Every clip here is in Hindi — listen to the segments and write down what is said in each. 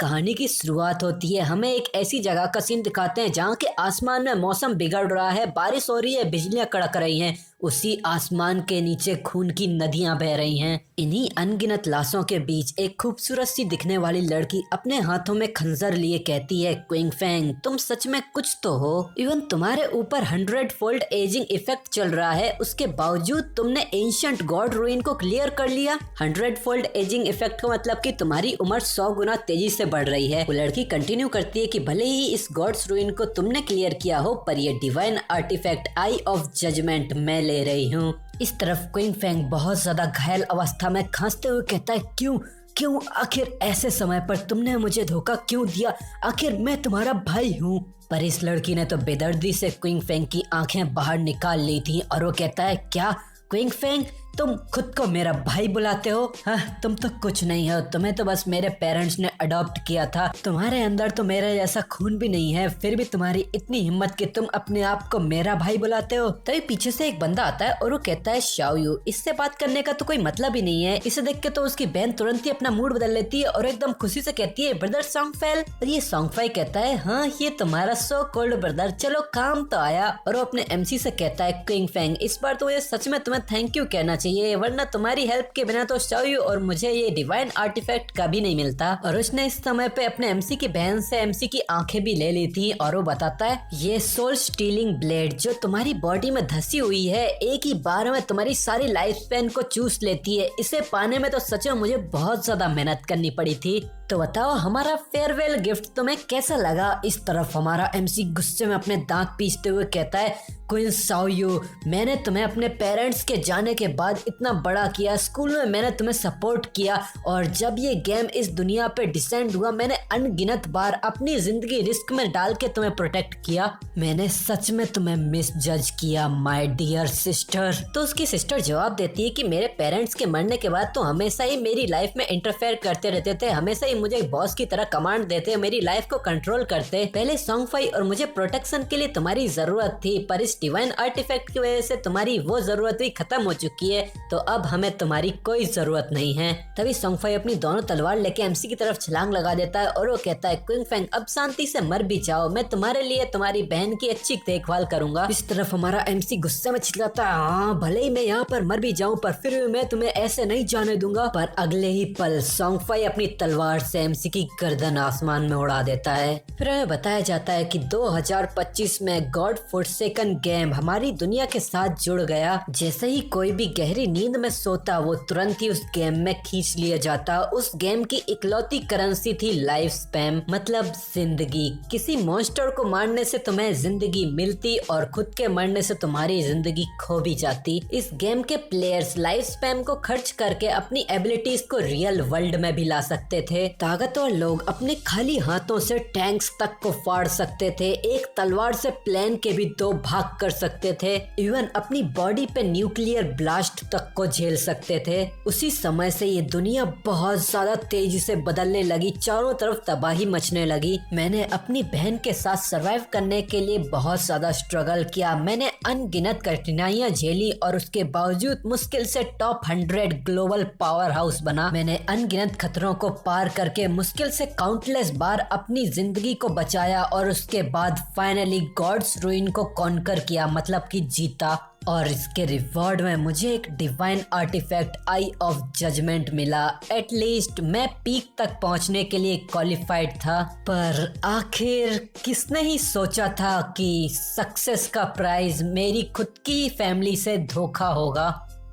कहानी की शुरुआत होती है। हमें एक ऐसी जगह का सीन दिखाते हैं जहाँ के आसमान में मौसम बिगड़ रहा है, बारिश हो रही है, बिजलियां कड़क रही हैं। उसी आसमान के नीचे खून की नदियां बह रही हैं। इन्हीं अनगिनत लाशों के बीच एक खूबसूरत सी दिखने वाली लड़की अपने हाथों में खंजर लिए कहती है, क्विंग फैंग तुम सच में कुछ तो हो। इवन तुम्हारे ऊपर 100 फोल्ड एजिंग इफेक्ट चल रहा है, उसके बावजूद तुमने एंशिएंट गॉड रूइन को क्लियर कर लिया। 100 फोल्ड एजिंग इफेक्ट का मतलब कि तुम्हारी उम्र 100 गुना तेजी से बढ़ रही है। वो लड़की कंटिन्यू करती है कि भले ही इस गॉड्स रूइन को तुमने क्लियर किया हो, पर ये divine artifact eye of judgment मैं ले रही हूँ। इस तरफ क्विंग फैंग बहुत ज्यादा घायल अवस्था में खांसते हुए कहता है, क्यों आखिर ऐसे समय पर तुमने मुझे धोखा क्यों दिया? आखिर मैं तुम्हारा भाई हूँ। पर इस लड़की ने तो बेदर्दी से क्विंग फैंग की आंखें बाहर निकाल ली थी और वो कहता है, क्या क्विंग फैंग तुम खुद को मेरा भाई बुलाते हो? हाँ, तुम तो कुछ नहीं हो, तुम्हें तो बस मेरे पेरेंट्स ने अडॉप्ट किया था, तुम्हारे अंदर तो मेरे जैसा खून भी नहीं है, फिर भी तुम्हारी इतनी हिम्मत कि तुम अपने आप को मेरा भाई बुलाते हो। तभी पीछे से एक बंदा आता है और वो कहता है, शाओयू इससे बात करने का तो कोई मतलब ही नहीं है। इसे देख के तो उसकी बहन तुरंत ही अपना मूड बदल लेती है और एकदम खुशी से कहती है, ब्रदर सॉन्गफेल। और ये सॉन्गफाई कहता है, हाँ ये तुम्हारा सो कॉल्ड ब्रदर, चलो काम तो आया। और वो अपने एमसी से कहता है, क्विंग फैंग इस बार तो ये सच में तुम्हें थैंक यू कहना चाहिए, वरना तुम्हारी हेल्प के बिना तो शाओयू और मुझे ये डिवाइन आर्टिफैक्ट का भी नहीं मिलता। और उसने इस समय पे अपने एमसी की बहन से एमसी की आंखें भी ले ली थी और वो बताता है, ये सोल स्टीलिंग ब्लेड जो तुम्हारी बॉडी में धसी हुई है, एक ही बार में तुम्हारी सारी लाइफ स्पैन को चूस लेती है। इसे पाने में तो सच में मुझे बहुत ज्यादा मेहनत करनी पड़ी थी। तो बताओ हमारा फेयरवेल गिफ्ट तुम्हें कैसा लगा? इस तरफ हमारा एमसी गुस्से में अपने दांत पीसते हुए कहता है, क्वीन शाओयू मैंने तुम्हें अपने पेरेंट्स के जाने के बाद इतना बड़ा किया, स्कूल में मैंने तुम्हें सपोर्ट किया, और जब ये गेम इस दुनिया पे डिसेंड हुआ मैंने अनगिनत बार अपनी जिंदगी रिस्क में डाल के तुम्हें प्रोटेक्ट किया। मैंने सच में तुम्हें मिस जज किया माय डियर सिस्टर। तो उसकी सिस्टर जवाब देती है कि मेरे पेरेंट्स के मरने के बाद तो हमेशा ही मेरी लाइफ में इंटरफेयर करते रहते थे, हमेशा ही मुझे बॉस की तरह कमांड देते, मेरी लाइफ को कंट्रोल करते। पहले सॉन्गफाई और मुझे प्रोटेक्शन के लिए तुम्हारी जरूरत थी, पर इस डिवाइन आर्टिफैक्ट की वजह से तुम्हारी वो जरूरत भी खत्म हो चुकी है, तो अब हमें तुम्हारी कोई जरूरत नहीं है। तभी सॉन्गफाई अपनी दोनों तलवार लेके एमसी की तरफ छलांग लगा देता है और वो कहता है, क्विंग फैंग अब शांति से मर भी जाओ, मैं तुम्हारे लिए तुम्हारी बहन की अच्छी देखभाल करूंगा। इस तरफ हमारा एमसी गुस्से में चिल्लाता है, हाँ भले ही मैं यहाँ पर मर भी जाऊँ पर फिर भी मैं तुम्हें ऐसे नहीं जाने दूंगा। पर अगले ही पल सॉन्गफाई अपनी तलवार से एमसी की गर्दन आसमान में उड़ा देता है। फिर हमें बताया जाता है कि 2025 में गॉड फॉरसेकन गेम हमारी दुनिया के साथ जुड़ गया। जैसे ही कोई भी गहरी नींद में सोता वो तुरंत ही उस गेम में खींच लिया जाता। उस गेम की इकलौती करेंसी थी लाइफ स्पैम, मतलब जिंदगी। किसी मॉन्स्टर को मारने से तुम्हें जिंदगी मिलती और खुद के मरने से तुम्हारी जिंदगी खो भी जाती। इस गेम के प्लेयर्स लाइफ स्पैम को खर्च करके अपनी एबिलिटीज को रियल वर्ल्ड में भी ला सकते थे। ताकतवर लोग अपने खाली हाथों से टैंक्स तक को फाड़ सकते थे, एक तलवार से प्लेन के भी 2 भाग कर सकते थे, इवन अपनी बॉडी पे न्यूक्लियर ब्लास्ट तक को झेल सकते थे। उसी समय से ये दुनिया बहुत ज्यादा तेजी से बदलने लगी, चारों तरफ तबाही मचने लगी। मैंने अपनी बहन के साथ सरवाइव करने के लिए बहुत ज्यादा स्ट्रगल किया, मैंने अनगिनत कठिनाइयां झेली और उसके बावजूद मुश्किल से टॉप 100 ग्लोबल पावर हाउस बना। मैंने अनगिनत खतरों को पार करके मुश्किल से काउंटलेस बार अपनी जिंदगी को बचाया और उसके बाद फाइनली गॉड्स रूइन को कॉन्कर किया, मतलब कि जीता। और इसके रिवॉर्ड में मुझे एक divine artifact eye of judgment मिला। एटलीस्ट मैं पीक तक पहुंचने के लिए क्वालिफाइड था। पर आखिर किसने ही सोचा था कि सक्सेस का प्राइज मेरी खुद की फैमिली से धोखा होगा।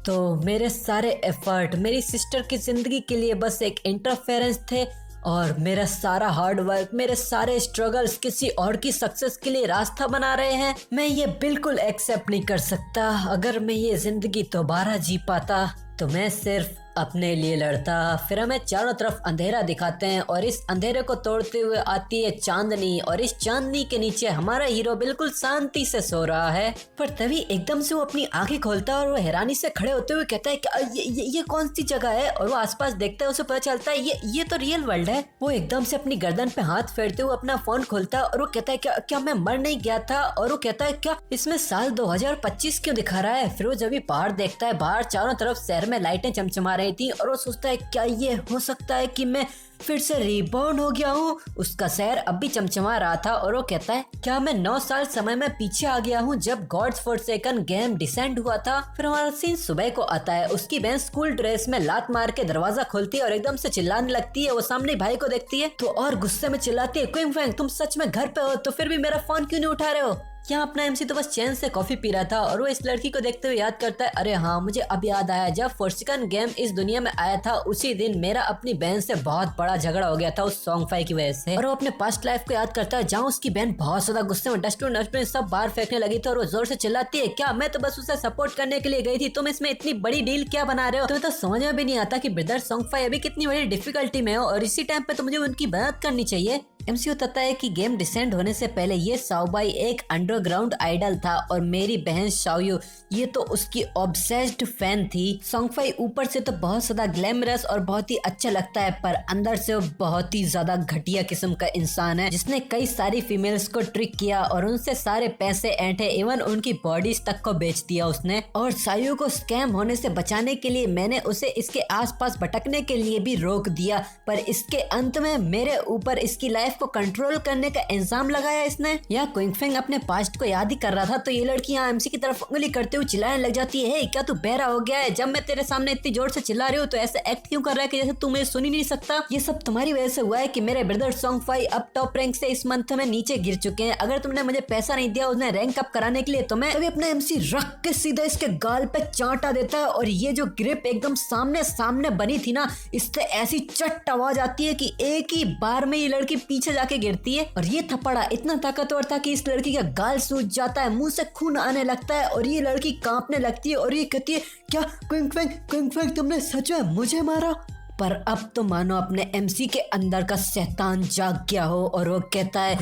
तो मेरे सारे एफर्ट मेरी सिस्टर की जिंदगी के लिए बस एक इंटरफेरेंस थे और मेरा सारा हार्ड वर्क, मेरे सारे स्ट्रगल्स किसी और की सक्सेस के लिए रास्ता बना रहे हैं। मैं ये बिल्कुल एक्सेप्ट नहीं कर सकता। अगर मैं ये जिंदगी दोबारा जी पाता तो मैं सिर्फ अपने लिए लड़ता। फिर हमें चारों तरफ अंधेरा दिखाते हैं और इस अंधेरे को तोड़ते हुए आती है चांदनी, और इस चांदनी के नीचे हमारा हीरो बिल्कुल शांति से सो रहा है। पर तभी एकदम से वो अपनी आंखें खोलता है और वो हैरानी से खड़े होते हुए कहता है कि ये कौन सी जगह है? और वो आसपास देखता है, उसे पता चलता है ये तो रियल वर्ल्ड है। वो एकदम से अपनी गर्दन पे हाथ फेरते हुए अपना फोन खोलता है और वो कहता है क्या मैं मर नहीं गया था? और वो कहता है क्या इसमें साल 2025 क्यों दिखा रहा है? फिर वो जब भी बाहर देखता है, बाहर चारों तरफ शहर में लाइटें चमचमा रही आई थी और वो सोचता है क्या ये हो सकता है कि मैं फिर से रिबॉर्न हो गया हूँ। उसका शहर अब भी चमचमा रहा था और वो कहता है क्या मैं 9 साल समय में पीछे आ गया हूँ जब गॉड्स फॉरसेकन गेम डिसेंड हुआ था। फिर हमारा सीन सुबह को आता है। उसकी बहन स्कूल ड्रेस में लात मार के दरवाजा खोलती है और एकदम से चिल्लाने लगती है। वो सामने भाई को देखती है तो और गुस्से में चिल्लाती है क्विंग फैंग तुम सच में घर पे हो तो फिर भी मेरा फोन क्यों नहीं उठा रहे हो। यहाँ अपना एमसी तो बस चैन से कॉफी पी रहा था और वो इस लड़की को देखते हुए याद करता है अरे हाँ मुझे अब याद आया जब फोर्सिकन गेम इस दुनिया में आया था उसी दिन मेरा अपनी बहन से बहुत बड़ा झगड़ा हो गया था उस सॉन्ग फाई की वजह से। और वो अपने पास्ट लाइफ को याद करता है जहाँ उसकी बहन बहुत ज्यादा गुस्से में डस्टबिन सब बाहर फेंकने लगी थी और वो जोर से चिल्लाती है क्या मैं तो बस उसे सपोर्ट करने के लिए गई थी तुम इसमें इतनी बड़ी डील क्या बना रहे हो। तुम्हें तो समझ में भी नहीं आता कि ब्रदर सॉन्ग फाई अभी कितनी बड़ी डिफिकल्टी में हो और इसी टाइम पे तो मुझे उनकी मदद करनी चाहिए। एमसीयू बताता है कि गेम डिसेंड होने से पहले ये साओबाई एक अंडरग्राउंड आइडल था और मेरी बहन शाओयू ये तो उसकी ऑब्सेस्ड फैन थी। सॉन्गफाई ऊपर से तो बहुत ज्यादा ग्लैमरस और बहुत ही अच्छा लगता है पर अंदर से वो बहुत ही ज्यादा घटिया किस्म का इंसान है जिसने कई सारी फीमेल्स को ट्रिक किया और उनसे सारे पैसे ऐंठे इवन उनकी बॉडीज तक को बेच दिया उसने। और शाओयू को स्कैम होने से बचाने के लिए मैंने उसे इसके आसपास भटकने के लिए भी रोक दिया पर इसके अंत में मेरे ऊपर इसकी लाइफ को कंट्रोल करने का इल्जाम लगाया इसने। या क्विंगफेंग अपने पास्ट को याद ही कर रहा था तो ये लड़की यहाँ एमसी की तरफ उंगली करते हुए चिल्लाने लग जाती है क्या तू बहरा हो गया है जब मैं तेरे सामने इतनी जोर से चिल्ला रही हूँ तो ऐसे एक्ट क्यों कर रहा है कि जैसे तू मुझे सुन ही नहीं सकता। ये सब तुम्हारी वजह से हुआ है कि मेरे ब्रदर सॉन्गफाई अब टॉप रैंक से इस मंथ में नीचे गिर चुके हैं। अगर तुमने मुझे पैसा नहीं दिया उन्हें रैंक अप कराने के लिए तो मैं अभी अपना एमसी रख के सीधा इसके गाल पे चांटा देता है और ये जो ग्रिप एकदम सामने सामने बनी थी ना इससे ऐसी चट आवाज आती है कि एक ही बार में ये लड़की पीछे जाके गिरती है। और ये थप्पड़ा इतना ताकतवर था कि इस लड़की का गाल सूज जाता है मुंह से खून आने लगता है और ये लड़की कांपने लगती है और ये कहती है क्या क्विंगफेंग तुमने सच में मुझे मारा। पर अब तो मानो अपने एमसी के अंदर का शैतान जाग गया हो और वो कहता है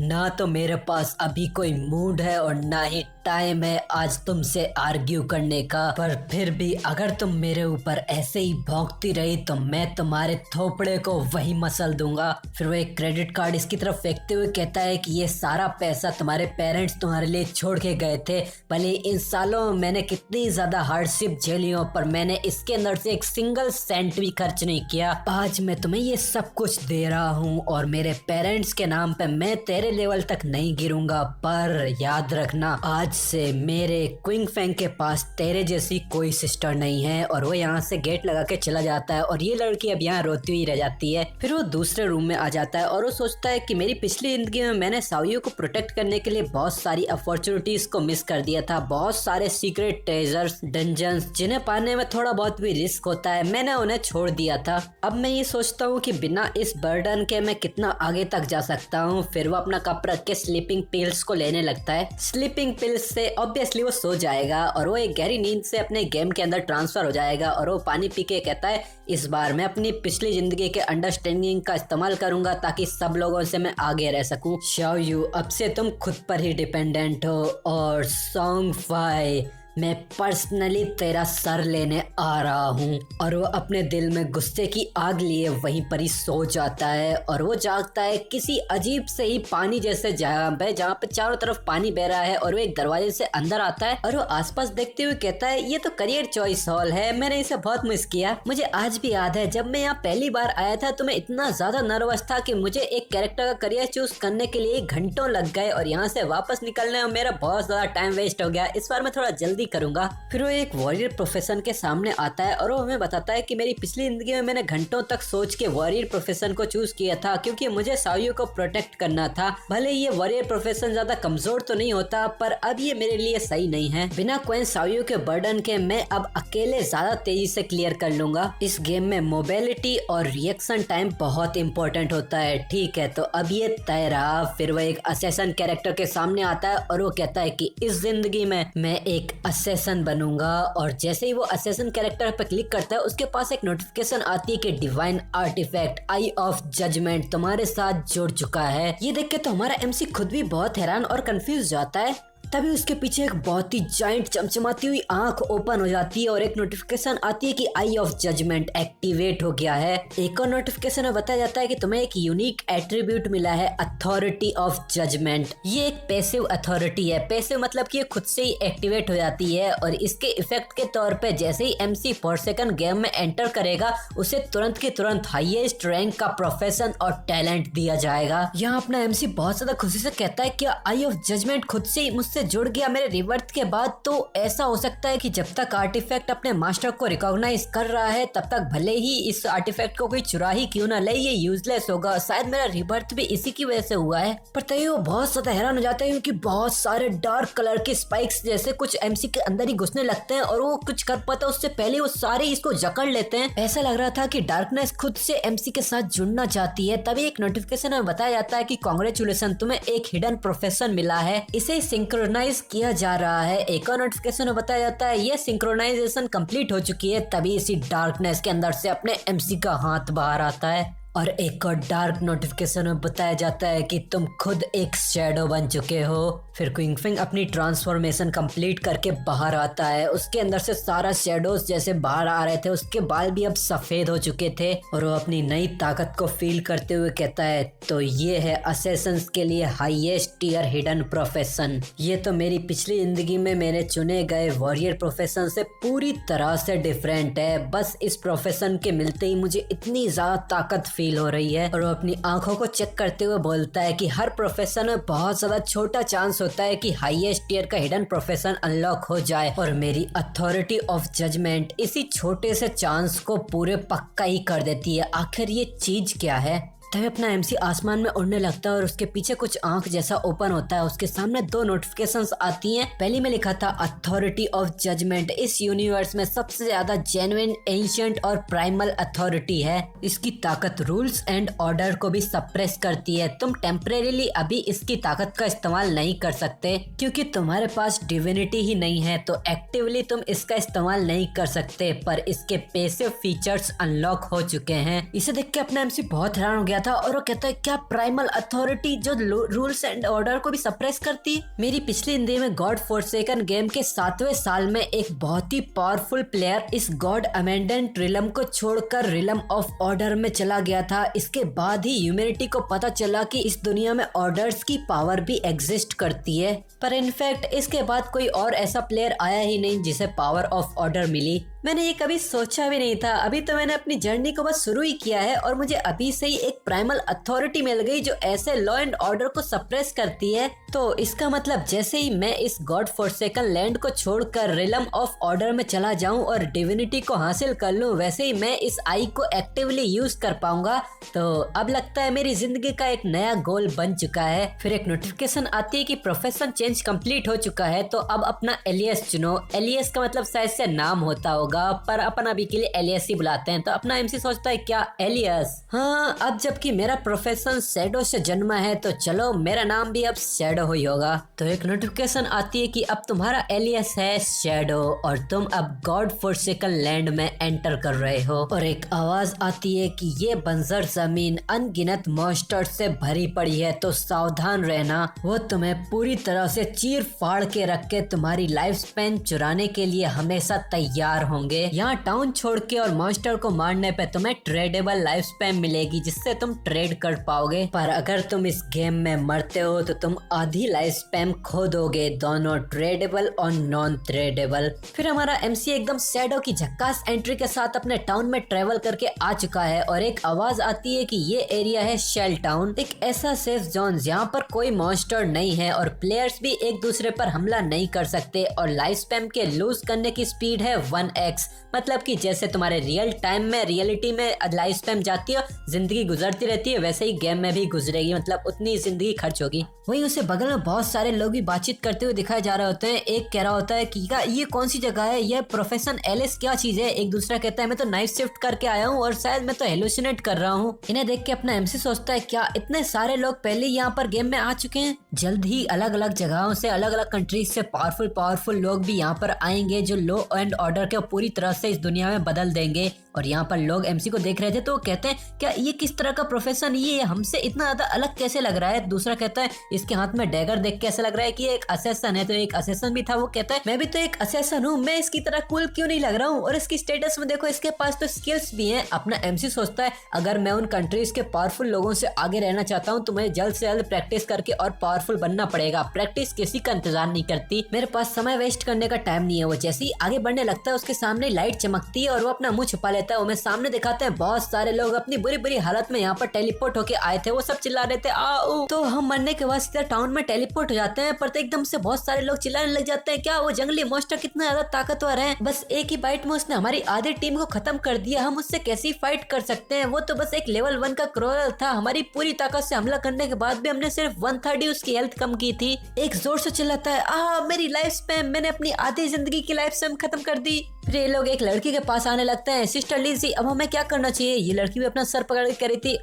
ना तो मेरे पास अभी कोई मूड है और ना ही टाइम है आज तुमसे आर्ग्यू करने का पर फिर भी अगर तुम मेरे ऊपर ऐसे ही भौंकती रही तो मैं तुम्हारे थोपड़े को वही मसल दूंगा। फिर वो एक क्रेडिट कार्ड इसकी तरफ फेंकते हुए कहता है कि ये सारा पैसा तुम्हारे पेरेंट्स तुम्हारे लिए छोड़ के गए थे। भले इन सालों में मैंने कितनी ज्यादा हार्डशिप झेली हो पर मैंने इसके अंदर से एक सिंगल सेंट भी खर्च नहीं किया। आज मैं तुम्हें ये सब कुछ दे रहा हूँ और मेरे पेरेंट्स के नाम पे मैं तेरे लेवल तक नहीं गिरूंगा पर याद रखना आज से मेरे क्विंगफेंग के पास तेरे जैसी कोई सिस्टर नहीं है। और वो यहाँ से गेट लगा के चला जाता है और ये लड़की अब यहाँ रोती हुई रह जाती है। फिर वो दूसरे रूम में आ जाता है और वो सोचता है कि मेरी पिछली जिंदगी में मैंने शाओयू को प्रोटेक्ट करने के लिए बहुत सारी अपॉर्चुनिटीज को मिस कर दिया था। बहुत सारे सीक्रेट ट्रेजर्स डंजन्स जिन्हें पाने में थोड़ा बहुत भी रिस्क होता है मैंने उन्हें छोड़ दिया था। अब मैं ये सोचता हूँ कि बिना इस बर्डन के मैं कितना आगे तक जा सकता हूँ। फिर वो अपना कप रख के स्लीपिंग पिल्स को लेने लगता है। स्लीपिंग पिल्स से ऑब्वियसली वो सो जाएगा और वो एक गहरी नींद से अपने गेम के अंदर ट्रांसफर हो जाएगा। और वो पानी पी के कहता है इस बार मैं अपनी पिछली जिंदगी के अंडरस्टैंडिंग का इस्तेमाल करूंगा ताकि सब लोगों से मैं आगे रह सकूं। शाओयू अब से तुम खुद पर ही डिपेंडेंट हो और सॉन्गफाई मैं पर्सनली तेरा सर लेने आ रहा हूँ। और वो अपने दिल में गुस्से की आग लिए वहीं पर ही सो जाता है और वो जागता है किसी अजीब से ही पानी जैसे जगह पे जहाँ पे चारों तरफ पानी बह रहा है। और वो एक दरवाजे से अंदर आता है और वो आसपास देखते हुए कहता है ये तो करियर चॉइस हॉल है मैंने इसे बहुत मिस किया। मुझे आज भी याद है जब मैं यहाँ पहली बार आया था तो मैं इतना ज्यादा नर्वस था कि मुझे एक कैरेक्टर का करियर चूज करने के लिए घंटों लग गए और यहाँ से वापस निकलने में मेरा बहुत ज्यादा टाइम वेस्ट हो गया। इस बार मैं थोड़ा जल्दी करूंगा। फिर वो एक वॉरियर प्रोफेशन के सामने आता है और वो हमें बताता है कि मेरी पिछली जिंदगी में मैंने घंटों तक सोच के वॉरियर प्रोफेशन को चूज किया था क्योंकि मुझे शाओयू को प्रोटेक्ट करना था। भले ये वॉरियर प्रोफेशन ज्यादा कमजोर तो नहीं होता पर अब ये मेरे लिए सही नहीं है। बिना कोई शाओयू के बर्डन के मैं अब अकेले ज्यादा तेजी से क्लियर कर लूंगा। इस गेम में मोबिलिटी और रिएक्शन टाइम बहुत इंपॉर्टेंट होता है। ठीक है तो अब ये तय रहा। फिर वो एक असैसन कैरेक्टर के सामने आता है और वो कहता है कि इस जिंदगी में मैं एक असैसन बनूंगा। और जैसे ही वो असैसन कैरेक्टर पर क्लिक करता है उसके पास एक नोटिफिकेशन आती है कि divine artifact eye of judgment तुम्हारे साथ जुड़ चुका है। ये देख के तो हमारा एमसी खुद भी बहुत हैरान और कंफ्यूज जाता है। तभी उसके पीछे एक बहुत ही जाइंट चमचमाती हुई आंख ओपन हो जाती है और एक नोटिफिकेशन आती है कि आई ऑफ जजमेंट एक्टिवेट हो गया है। एक और नोटिफिकेशन में बताया जाता है कि तुम्हें एक यूनिक एट्रीब्यूट मिला है, अथॉरिटी ऑफ जजमेंट। ये एक पैसिव अथॉरिटी है। पैसिव मतलब कि ये खुद से ही एक्टिवेट हो जाती है और इसके इफेक्ट के तौर पे जैसे ही MC फोर्सेकन गेम में एंटर करेगा उसे तुरंत के तुरंत हाईएस्ट रैंक का प्रोफेशन और टैलेंट दिया जाएगा। यहाँ अपना MC बहुत ज्यादा खुशी से कहता है कि आई ऑफ जजमेंट खुद से ही मुझसे जुड़ गया मेरे रिबर्थ के बाद। तो ऐसा हो सकता है कि जब तक आर्टिफैक्ट अपने मास्टर को रिकॉग्नाइज कर रहा है तब तक भले ही इस आर्टिफैक्ट को कोई चुरा ही क्यों ना ले, ये यूजलेस होगा। शायद मेरा रिबर्थ भी इसी की वजह से हुआ है। पर तभी वो बहुत ज्यादा हैरान हो जाते हैं क्योंकि बहुत सारे डार्क कलर के स्पाइक्स जैसे कुछ MC के अंदर ही घुसने लगते हैं और वो कुछ कर पाता उससे पहले वो सारे इसको जकड़ लेते हैं। ऐसा लग रहा था कि डार्कनेस खुद से MC के साथ जुड़ना चाहती है। तभी एक नोटिफिकेशन में बताया जाता है कि कांग्रेचुलेशन, तुम्हें एक हिडन प्रोफेशन मिला है, इसे सिंक्रोनाइज किया जा रहा है। एक और नोटिफिकेशन में बताया जाता है ये सिंक्रोनाइजेशन कंप्लीट हो चुकी है। तभी इसी डार्कनेस के अंदर से अपने MC का हाथ बाहर आता है और एक और डार्क नोटिफिकेशन में बताया जाता है कि तुम खुद एक शैडो बन चुके हो। फिर क्विंगफिंग अपनी ट्रांसफॉर्मेशन कंप्लीट करके बाहर आता है। उसके अंदर से सारा शैडोज जैसे बाहर आ रहे थे, उसके बाल भी अब सफेद हो चुके थे और वो अपनी नई ताकत को फील करते हुए कहता है तो ये है असैसिन्स के लिए हाईएस्ट टियर हिडन प्रोफेशन। ये तो मेरी पिछली जिंदगी में मैंने चुने गए वॉरियर प्रोफेशन से पूरी तरह से डिफरेंट है। बस इस प्रोफेशन के मिलते ही मुझे इतनी ज्यादा ताकत फील हो रही है। और वो अपनी आंखों को चेक करते हुए बोलता है कि हर प्रोफेशन में बहुत ज्यादा छोटा चांस होता है कि हाईएस्ट टियर का हिडन प्रोफेशन अनलॉक हो जाए और मेरी अथॉरिटी ऑफ जजमेंट इसी छोटे से चांस को पूरे पक्का ही कर देती है। आखिर ये चीज क्या है? तभी अपना MC आसमान में उड़ने लगता है और उसके पीछे कुछ आंख जैसा ओपन होता है। उसके सामने दो नोटिफिकेशंस आती हैं। पहली में लिखा था अथॉरिटी ऑफ जजमेंट इस यूनिवर्स में सबसे ज्यादा जेन्युइन, एंशिएंट और प्राइमल अथॉरिटी है। इसकी ताकत रूल्स एंड ऑर्डर को भी सप्रेस करती है। तुम टेम्परेरीली अभी इसकी ताकत का इस्तेमाल नहीं कर सकते क्योंकि तुम्हारे पास डिविनिटी ही नहीं है, तो एक्टिवली तुम इसका इस्तेमाल नहीं कर सकते। पर इसके पैसिव फीचर्स अनलॉक हो चुके हैं। इसे देख के अपना MC बहुत हैरान हो गया था और वो कहता है क्या प्राइमल अथॉरिटी जो रूल्स एंड ऑर्डर को भी सप्रेस करती है? मेरी पिछली हिंदी में गॉड फोर्सेकन गेम के 7वें साल में एक बहुत ही पावरफुल प्लेयर इस गॉड अमेंडेंट रिलम को छोड़कर रिलम ऑफ ऑर्डर में चला गया था। इसके बाद ही ह्यूमैनिटी को पता चला कि इस दुनिया में ऑर्डर्स की पावर भी एग्जिस्ट करती है। पर इनफैक्ट इसके बाद कोई और ऐसा प्लेयर आया ही नहीं जिसे पावर ऑफ ऑर्डर मिली। मैंने ये कभी सोचा भी नहीं था। अभी तो मैंने अपनी जर्नी को बस शुरू ही किया है और मुझे अभी से ही एक प्राइमल अथॉरिटी मिल गई जो ऐसे लॉ एंड ऑर्डर को सप्रेस करती है। तो इसका मतलब जैसे ही मैं इस गॉड फोर्सेकन लैंड को छोड़कर रिलम ऑफ ऑर्डर में चला जाऊं और डिविनिटी को हासिल कर लूं, वैसे ही मैं इस आई को एक्टिवली यूज कर पाऊंगा। तो अब लगता है मेरी जिंदगी का एक नया गोल बन चुका है। फिर एक नोटिफिकेशन आती है कि प्रोफेशन चेंज कंप्लीट हो चुका है, तो अब अपना एलियस चुनो। एलियस का मतलब शायद से नाम होता होगा, पर अपन अभी के लिए एलियस ही बुलाते हैं। तो अपना MC सोचता है क्या एलियस? हाँ, अब जबकि मेरा प्रोफेशन शैडो से जन्मा है तो चलो मेरा नाम भी अब शैडो ही होगा। तो एक नोटिफिकेशन आती है कि अब तुम्हारा एलियस है शैडो और तुम अब गॉड फोर्सेकन लैंड में एंटर कर रहे हो। और एक आवाज आती है कि ये बंजर जमीन अनगिनत मॉन्स्टर से भरी पड़ी है, तो सावधान रहना। वो तुम्हें पूरी तरह से चीर फाड़ के रख के तुम्हारी लाइफ स्पैन चुराने के लिए हमेशा तैयार होंगे। यहाँ टाउन छोड़ के और मॉन्स्टर को मारने पे तुम्हें ट्रेडेबल लाइफ स्पैन मिलेगी जिससे तुम ट्रेड कर पाओगे। पर अगर तुम इस गेम में मरते हो तो तुम आधी लाइफ स्पैन खो दोगे, दोनों ट्रेडेबल और नॉन ट्रेडेबल। फिर हमारा MC एकदम शैडो की झक्कास एंट्री के साथ अपने टाउन में ट्रेवल करके आ चुका है और एक आवाज आती है कि ये एरिया है शेल टाउन, एक ऐसा सेफ जोन जहाँ पर कोई मॉन्स्टर नहीं है और प्लेयर्स भी एक दूसरे पर हमला नहीं कर सकते और लाइफ स्पैन के लूज करने की स्पीड है 1x। मतलब कि जैसे तुम्हारे रियल टाइम में रियलिटी में लाइफ स्पैन जाती है, जिंदगी गुजरती रहती है, वैसे ही गेम में भी गुजरेगी, मतलब उतनी जिंदगी खर्च होगी। वहीं उसे बगल में बहुत सारे लोग भी बातचीत करते हुए दिखाए जा रहे होते हैं। एक कह रहा होता है कि ये कौन सी जगह है, ये प्रोफेशन एलिस क्या चीज है। एक दूसरा कहता है मैं तो नाइट शिफ्ट करके आया हूँ और शायद मैं तो हेलुसिनेट कर रहा हूँ। इन्हें देख के अपना MC सोचता है क्या इतने सारे लोग पहले यहाँ पर गेम में आ चुके हैं? जल्द ही अलग अलग जगहों से, अलग अलग कंट्रीज से पावरफुल लोग भी यहाँ पर आएंगे जो लॉ एंड ऑर्डर के पूरी तरह से इस दुनिया में बदल देंगे। और यहाँ पर लोग एमसी को देख रहे थे तो वो कहते हैं क्या ये किस तरह का प्रोफेशन, ये हमसे इतना ज्यादा अलग कैसे लग रहा है। दूसरा कहता है इसके हाथ में डैगर देख के ऐसा लग रहा है कि ये एक असेसन है, तो एक असेसन भी था। वो कहता है मैं भी तो एक असेसन हूँ, मैं इसकी तरह कूल क्यों नहीं लग रहा हूँ, और इसकी स्टेटस में देखो इसके पास तो स्किल्स भी हैं। अपना एमसी सोचता है अगर मैं उन कंट्रीज के पावरफुल लोगों से आगे रहना चाहता हूँ तो मुझे जल्द से जल्द प्रैक्टिस करके और पावरफुल बनना पड़ेगा। प्रैक्टिस किसी का इंतजार नहीं करती, मेरे पास समय वेस्ट करने का टाइम नहीं है। वो जैसे ही आगे बढ़ने लगता है उसके सामने लाइट चमकती है और वो अपना मुंह छुपा लेता है। वो सामने दिखाते हैं बहुत सारे लोग अपनी बुरी बुरी हालत में यहाँ पर टेलीपोर्ट होके आए थे। वो सब चिल्ला रहे थे आओ, तो हम मरने के बाद सीधा टाउन में टेलीपोर्ट हो जाते हैं। पर तो एकदम से बहुत सारे लोग चिल्लाने लग जाते हैं क्या वो जंगली मॉन्स्टर कितना ज्यादा ताकतवर है, बस एक ही बाइट में उसने हमारी आधी टीम को खत्म कर दिया, हम उससे कैसे फाइट कर सकते हैं। वो तो बस एक लेवल 1 का क्रोरल था, हमारी पूरी ताकत से हमला करने के बाद भी हमने सिर्फ 1/3 उसकी हेल्थ कम की थी। एक जोर से चिल्लाता है मेरी लाइफ स्पैन, मैंने अपनी आधी जिंदगी की लाइफ स्पैन खत्म कर दी। फिर ये लोग एक लड़की के पास आने लगते हैं, सिस्टर लीजी अब हमें क्या करना चाहिए। ये लड़की भी अपना सर पकड़ के कह रही थी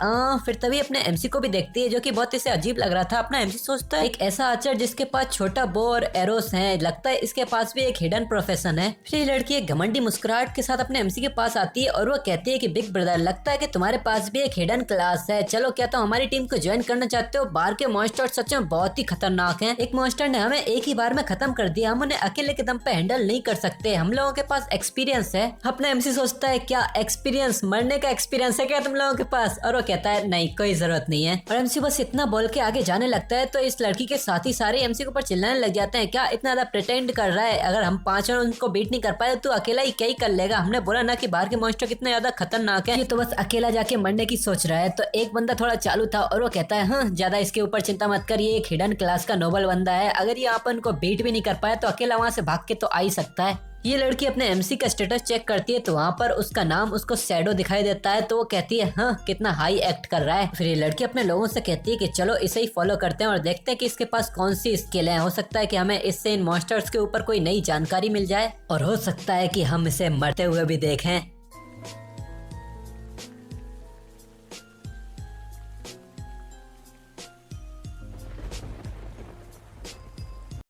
फिर तभी अपने एमसी को भी देखती है जो कि बहुत इसे अजीब लग रहा था। अपना एमसी सोचता है एक ऐसा आर्चर जिसके पास छोटा बो और एरोस है, लगता है इसके पास भी एक हिडन प्रोफेशन है। फिर ये लड़की एक घमंडी मुस्कुराहट के साथ अपने एमसी के पास आती है और वो कहती है कि बिग ब्रदर लगता है कि तुम्हारे पास भी एक हिडन क्लास है, चलो क्या तुम हमारी टीम को ज्वाइन करना चाहते हो। बाहर के मॉन्स्टर सच में बहुत ही खतरनाक हैं। एक मॉन्स्टर ने हमें एक ही बार में खत्म कर दिया, हम उन्हें अकेले के दम पे हैंडल नहीं कर सकते, हम लोगों के पास एक्सपीरियंस है। अपना एमसी सोचता है क्या एक्सपीरियंस, मरने का एक्सपीरियंस है क्या तुम लोगों के पास, और वो कहता है नहीं कोई जरूरत नहीं है। और एमसी बस इतना बोल के आगे जाने लगता है तो इस लड़की के साथ ही सारे एमसी के ऊपर चिल्लाने लग जाते हैं क्या इतना ज्यादा प्रिटेंड कर रहा है, अगर हम 5 उनको बीट नहीं कर पाए तो अकेला ही क्या ही कर लेगा, हमने बोला ना कि बाहर के मॉन्स्टर कितने ज्यादा खतरनाक है, ये तो बस अकेला जाके मरने की सोच रहा है। तो एक बंदा थोड़ा चालू था और वो कहता है ज्यादा इसके ऊपर चिंता मत कर, ये एक हिडन क्लास का नोबल बंदा है, अगर ये अपन को बीट भी नहीं कर पाया तो अकेला वहाँ से भाग के तो आ ही सकता है। ये लड़की अपने एमसी का स्टेटस चेक करती है तो वहाँ पर उसका नाम उसको शैडो दिखाई देता है, तो वो कहती है कितना हाई एक्ट कर रहा है। फिर ये लड़की अपने लोगों से कहती है कि चलो इसे ही फॉलो करते हैं और देखते हैं कि इसके पास कौन सी स्किल है, हो सकता है कि हमें इससे इन मॉन्स्टर्स के ऊपर कोई नई जानकारी मिल जाए और हो सकता है कि हम इसे मरते हुए भी देखें।